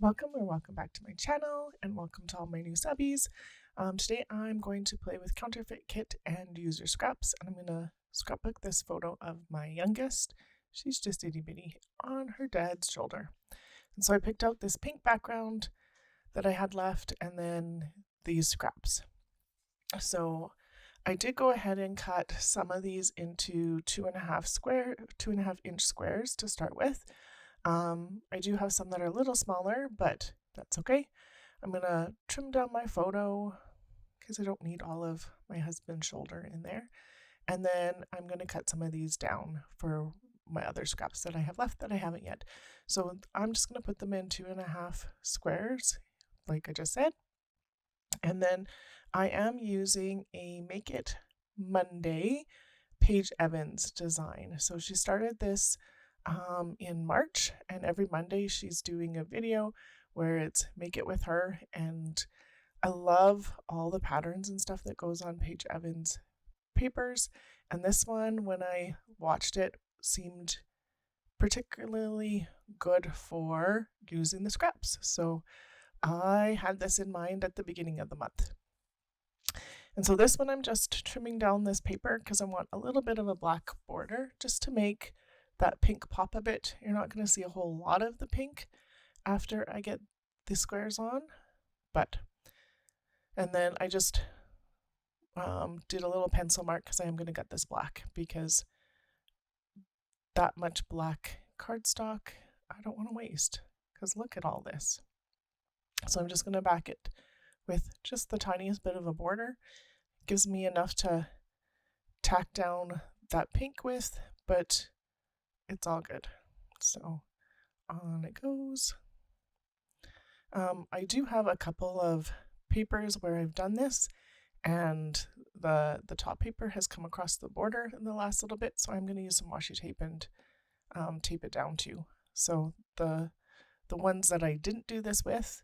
Welcome back to my channel, and welcome to all my new subbies. Today I'm going to play with Counterfeit Kit and User Scraps, and I'm going to scrapbook this photo of my youngest. She's just itty bitty on her dad's shoulder. And so I picked out this pink background that I had left and then these scraps. So I did go ahead and cut some of these into 2.5-inch squares to start with. I do have some that are a little smaller, but that's okay. I'm going to trim down my photo because I don't need all of my husband's shoulder in there. And then I'm going to cut some of these down for my other scraps that I have left that I haven't yet. So I'm just going to put them in 2.5 squares, like I just said. And then I am using a Make It Monday Paige Evans design. So she started this in March, and every Monday she's doing a video where it's Make It With Her, and I love all the patterns and stuff that goes on Paige Evans papers, and this one, when I watched it, seemed particularly good for using the scraps. So I had this in mind at the beginning of the month. And so this one I'm just trimming down this paper because I want a little bit of a black border just to make that pink pop a bit. You're not going to see a whole lot of the pink after I get the squares on, and then I just did a little pencil mark because I am going to get this black, because that much black cardstock I don't want to waste, because look at all this. So I'm just going to back it with just the tiniest bit of a border. It gives me enough to tack down that pink with, but it's all good. So on it goes. I do have a couple of papers where I've done this, and the top paper has come across the border in the last little bit, so I'm going to use some washi tape and tape it down too. So the ones that I didn't do this with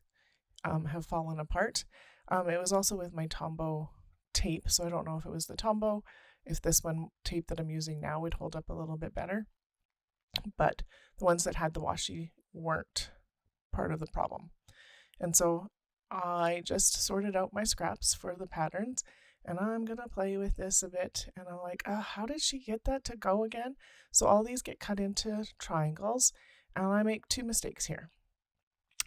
have fallen apart. It was also with my Tombow tape, so I don't know if it was the Tombow, if this one tape that I'm using now would hold up a little bit better. But the ones that had the washi weren't part of the problem. And so I just sorted out my scraps for the patterns, and I'm going to play with this a bit. And I'm like, how did she get that to go again? So all these get cut into triangles, and I make two mistakes here.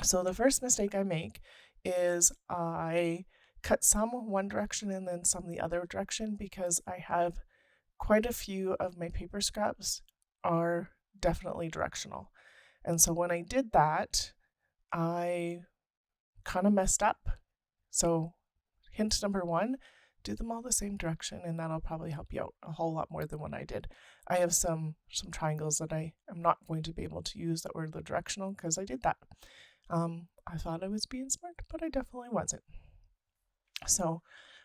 So the first mistake I make is I cut some one direction and then some the other direction, because I have quite a few of my paper scraps are definitely directional. And so when I did that, I kind of messed up. So hint number one, do them all the same direction, and that'll probably help you out a whole lot more than what I did. I have some triangles that I am not going to be able to use that were the directional because I did that. I thought I was being smart, but I definitely wasn't. So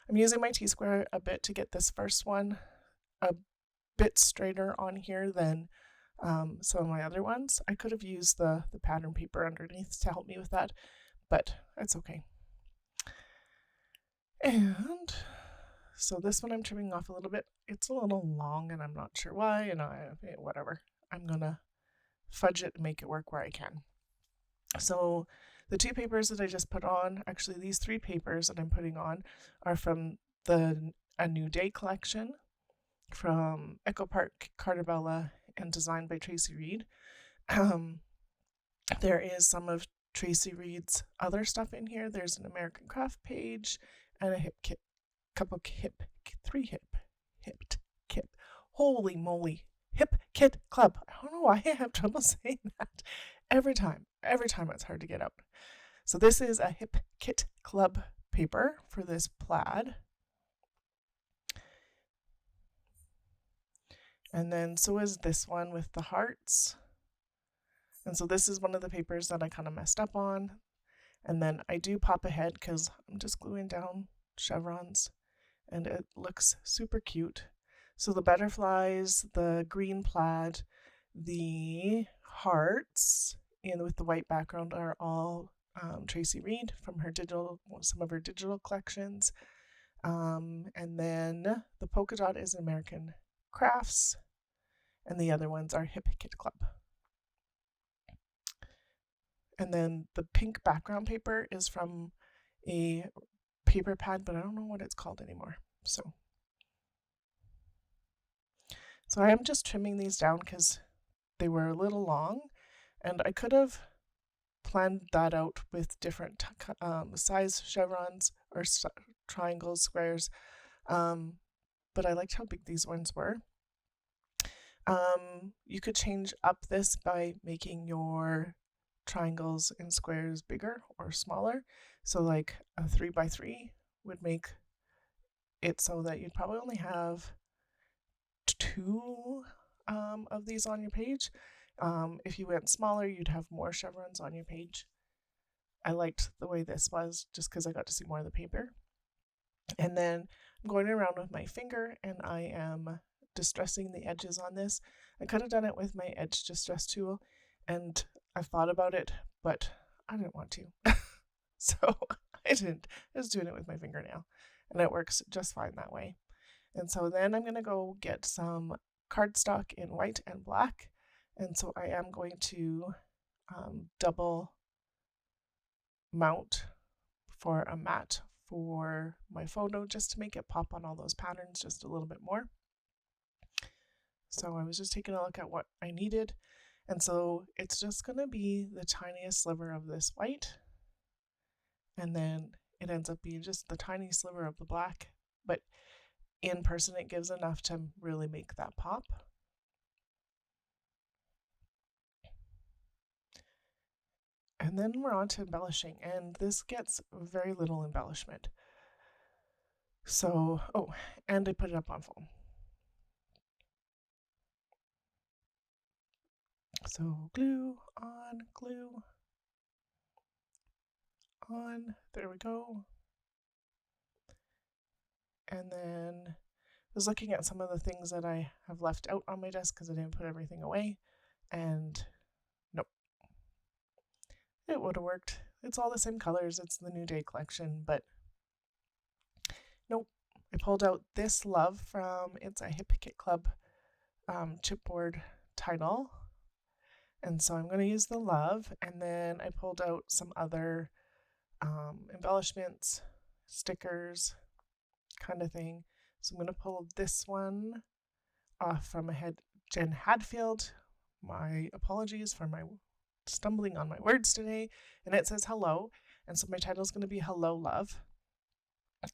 I'm using my T-square a bit to get this first one a bit straighter on here than some of my other ones. I could have used the pattern paper underneath to help me with that, but that's okay. And so this one I'm trimming off a little bit. It's a little long and I'm not sure why, and whatever. I'm gonna fudge it and make it work where I can. So the two papers that I just put on, actually these three papers that I'm putting on, are from the A New Day collection from Echo Park, Cartabella, and designed by Tracy Reed. There is some of Tracy Reed's other stuff in here. There's an American Craft page and a hip kit, three hip kit. Holy moly, hip kit club. I don't know why I have trouble saying that every time it's hard to get out. So this is a hip kit club paper for this plaid. And then so is this one with the hearts. And so this is one of the papers that I kind of messed up on. And then I do pop ahead because I'm just gluing down chevrons, and it looks super cute. So the butterflies, the green plaid, the hearts with the white background are all Tracy Reed from some of her digital collections. And then the polka dot is American Crafts, and the other ones are Hip Kit Club. And then the pink background paper is from a paper pad, but I don't know what it's called anymore. So I am just trimming these down because they were a little long, and I could have planned that out with different size chevrons or triangles, squares, but I liked how big these ones were. You could change up this by making your triangles and squares bigger or smaller. So like a 3x3 would make it so that you'd probably only have 2 of these on your page. If you went smaller, you'd have more chevrons on your page. I liked the way this was just because I got to see more of the paper. And then I'm going around with my finger and I am distressing the edges on this. I could have done it with my edge distress tool, and I've thought about it, but I didn't want to. So I didn't. I was doing it with my fingernail, and it works just fine that way. And so then I'm going to go get some cardstock in white and black. And so I am going to double mount for a mat for my photo just to make it pop on all those patterns just a little bit more. So I was just taking a look at what I needed. And so it's just going to be the tiniest sliver of this white. And then it ends up being just the tiny sliver of the black. But in person, it gives enough to really make that pop. And then we're on to embellishing, and this gets very little embellishment. So, and I put it up on foam. So glue on, there we go. And then I was looking at some of the things that I have left out on my desk because I didn't put everything away, and nope, it would have worked. It's all the same colors, it's the New Day collection, but nope. I pulled out this Love from, it's a Hip Kit Club chipboard title. And so I'm going to use the Love, and then I pulled out some other embellishments, stickers, kind of thing. So I'm going to pull this one off from Jen Hadfield. My apologies for my stumbling on my words today. And it says hello. And so my title is going to be Hello Love.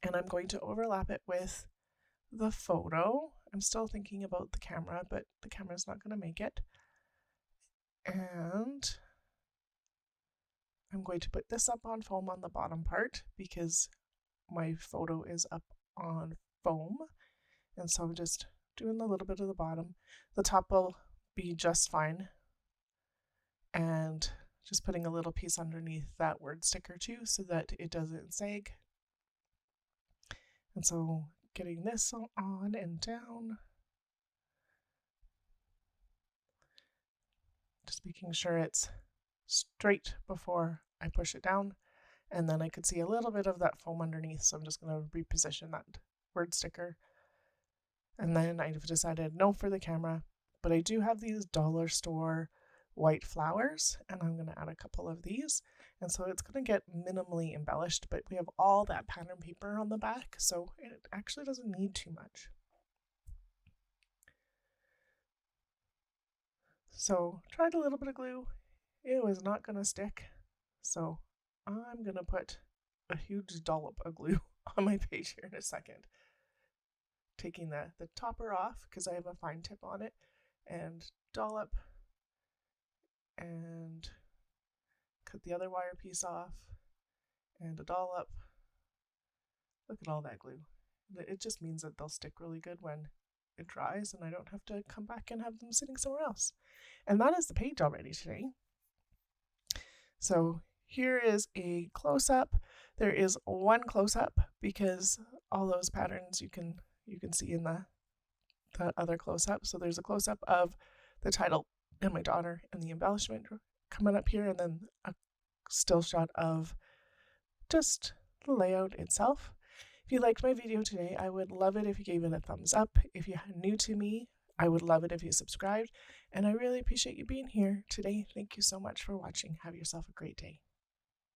And I'm going to overlap it with the photo. I'm still thinking about the camera, but the camera's not going to make it. And I'm going to put this up on foam on the bottom part because my photo is up on foam. And so I'm just doing a little bit of the bottom. The top will be just fine. And just putting a little piece underneath that word sticker too so that it doesn't sag. And so getting this on and down. Just making sure it's straight before I push it down. And then I could see a little bit of that foam underneath, so I'm just going to reposition that word sticker. And then I've decided no for the camera, but I do have these dollar store white flowers, and I'm going to add a couple of these. And so it's going to get minimally embellished, but we have all that pattern paper on the back, so it actually doesn't need too much. So tried a little bit of glue. It was not going to stick. So I'm going to put a huge dollop of glue on my page here in a second. Taking the topper off because I have a fine tip on it, and dollop, and cut the other wire piece off, and a dollop. Look at all that glue. It just means that they'll stick really good when it dries, and I don't have to come back and have them sitting somewhere else. And that is the page already today. So here is a close-up. There is one close-up because all those patterns you can see in the other close-up. So there's a close-up of the title and my daughter and the embellishment coming up here, and then a still shot of just the layout itself. If you liked my video today, I would love it if you gave it a thumbs up. If you're new to me, I would love it if you subscribed, and I really appreciate you being here today. Thank you so much for watching. Have yourself a great day.